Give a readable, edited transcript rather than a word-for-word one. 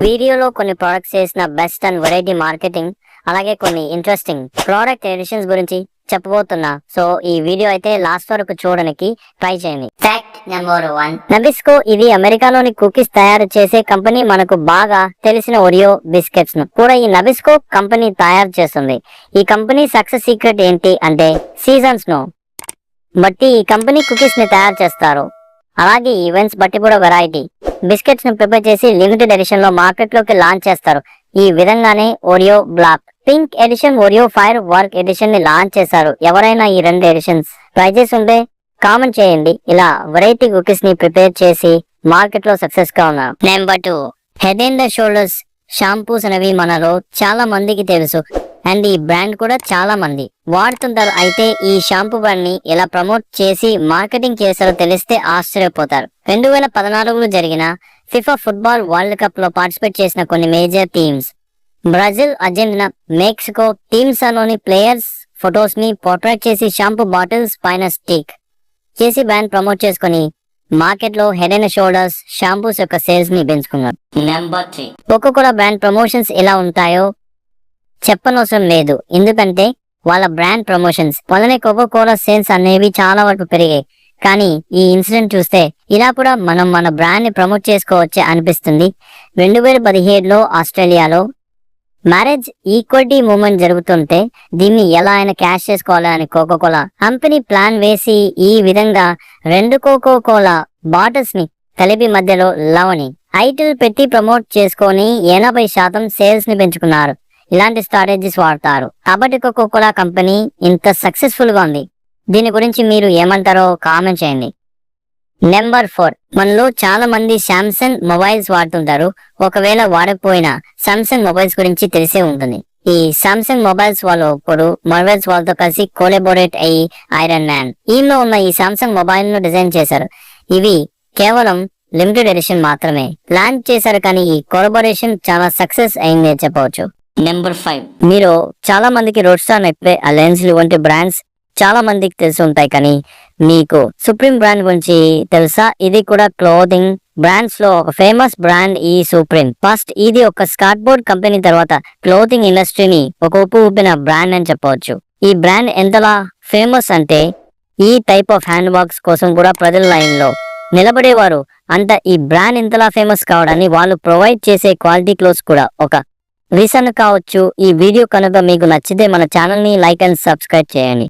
వీడియోలో కొన్ని ప్రొడక్ట్స్ చేసిన బెస్ట్ అండ్ వెరైటీ మార్కెటింగ్, అలాగే కొన్ని ఇంట్రెస్టింగ్ ప్రోడక్ట్ ఎడిషన్స్ గురించి చెప్పబోతున్నా. సో ఈ వీడియో అయితే లాస్ట్ వరకు చూడడానికి ట్రై చేయండి. ఫ్యాక్ట్ నెంబర్ 1, నబిస్కో ఇది అమెరికాలోని కుకీస్ తయారు చేసే కంపెనీ. మనకు బాగా తెలిసిన ఒరియో బిస్కెట్స్ ను కూడా ఈ నబిస్కో కంపెనీ తయారు చేస్తుంది. ఈ కంపెనీ సక్సెస్ సీక్రెట్ ఏంటి అంటే సీజన్స్ ను బట్టి ఈ కంపెనీ కుకీస్ ని తయారు చేస్తారు. అలాగే ఈవెంట్స్ బట్టి కూడా వెరైటీ బిస్కెట్స్ ను ప్రిపేర్ చేసి లిమిటెడ్ ఎడిషన్ లో మార్కెట్ లోకి లాంచ్ చేస్తారు. ఈ విధంగానే Oreo black pink edition, Oreo firework edition ని లాంచ్ చేశారు. ఎవరైనా ఈ రెండు ఎడిషన్స్ ట్రై చేసి ఉంటే కామెంట్ చేయండి. ఇలా వెరైటీ కుకీస్ ని ప్రిపేర్ చేసి మార్కెట్ లో సక్సెస్ గా ఉన్నారు. Number 2, head and shoulders shampoos అనేవి మనలో చాలా మందికి తెలుసు అండ్ ఈ బ్రాండ్ కూడా చాలా మంది వాడుతుంటారు. అయితే ఈ షాంపూ బ్రాండ్ ని ఎలా ప్రమోట్ చేసి మార్కెటింగ్ చేశారో తెలిస్తే ఆశ్చర్యపోతారు. 2014లో జరిగిన ఫిఫా ఫుట్బాల్ వరల్డ్ కప్ లో పార్టిసిపేట్ చేసిన కొన్ని major teams, Brazil, Argentina, Mexico teams లోని ప్లేయర్స్ ఫొటోస్ ని పోర్ట్రేట్ చేసి షాంపూ బాటిల్స్ పైన స్టిక్ చేసి బ్రాండ్ ప్రమోట్ చేసుకుని మార్కెట్ లో హెడ్ అండ్ షోల్డర్స్ షాంపూస్ యొక్క సేల్స్ ని పెంచుకున్నారు. నెంబర్ 3, కోకోకోలా బ్రాండ్ ప్రమోషన్స్ ఎలా ఉంటాయో చెప్పనవసరం లేదు. ఎందుకంటే వాళ్ళ బ్రాండ్ ప్రమోషన్స్ వల్లనే కోకోకోలా సేల్స్ అనేవి చాలా వరకు పెరిగాయి. కానీ ఈ ఇన్సిడెంట్ చూస్తే ఇలా కూడా మనం మన బ్రాండ్ ని ప్రమోట్ చేసుకోవచ్చే అనిపిస్తుంది. 2017లో ఆస్ట్రేలియాలో మ్యారేజ్ ఈక్వాలిటీ మూవ్మెంట్ జరుగుతుంటే దీన్ని ఎలా అయినా క్యాష్ చేసుకోవాలని కోకోకోలా కంపెనీ ప్లాన్ వేసి ఈ విధంగా 2 కోకోకోలా బాటిల్స్ ని కలిపి మధ్యలో లవని ఐటిల్ పెట్టి ప్రమోట్ చేసుకొని 80% సేల్స్ ని పెంచుకున్నారు. ఇలాంటి స్ట్రాటజీస్ వాడతారు కాబట్టి కోకోకోలా కంపెనీ ఇంత సక్సెస్ఫుల్ గా ఉంది. దీని గురించి మీరు ఏమంటారో కామెంట్ చేయండి. నెంబర్ 4, మనలో చాలా మంది శాంసంగ్ మొబైల్స్ వాడుతుంటారు. ఒకవేళ వాడకపోయినా శాంసంగ్ మొబైల్స్ గురించి తెలిసే ఉంటుంది. ఈ శాంసంగ్ మొబైల్స్ వాళ్ళు ఇప్పుడు మార్వెల్స్ వాళ్ళతో కలిసి కోలాబోరేట్ అయ్యి ఐరన్ మ్యాన్ ఈలో ఉన్న ఈ శాంసంగ్ మొబైల్ ను డిజైన్ చేశారు. ఇవి కేవలం లిమిటెడ్ ఎడిషన్ మాత్రమే లాంచ్ చేశారు, కానీ ఈ కోలాబోరేషన్ చాలా సక్సెస్ అయింది చెప్పవచ్చు. నెంబర్ 5, మీరు చాలా మందికి రోడ్ స్టార్ నెక్వే, లెన్స్లు వంటి బ్రాండ్స్ చాలా మందికి తెలిసి ఉంటాయి. కానీ మీకు సుప్రీం బ్రాండ్ గురించి తెలుసా? ఇది కూడా క్లోదింగ్ బ్రాండ్స్ లో ఒక ఫేమస్ బ్రాండ్. ఈ సుప్రీం ఫస్ట్ ఇది ఒక స్కాట్ బోర్డ్ కంపెనీ తర్వాత క్లోతింగ్ ఇండస్ట్రీని ఒక ఉప్పు ఊపిన బ్రాండ్ అని చెప్పవచ్చు. ఈ బ్రాండ్ ఎంతలా ఫేమస్ అంటే ఈ టైప్ ఆఫ్ హ్యాండ్ బాగ్స్ కోసం కూడా ప్రజల లైన్ లో నిలబడేవారు. అంత ఈ బ్రాండ్ ఇంతలా ఫేమస్ కావడాన్ని వాళ్ళు ప్రొవైడ్ చేసే క్వాలిటీ క్లోత్స్ కూడా ఒక రీజన్ కావచ్చు. ఈ వీడియో కనుక మీకు నచ్చితే మన ఛానల్ ని లైక్ అండ్ సబ్స్క్రైబ్ చేయండి.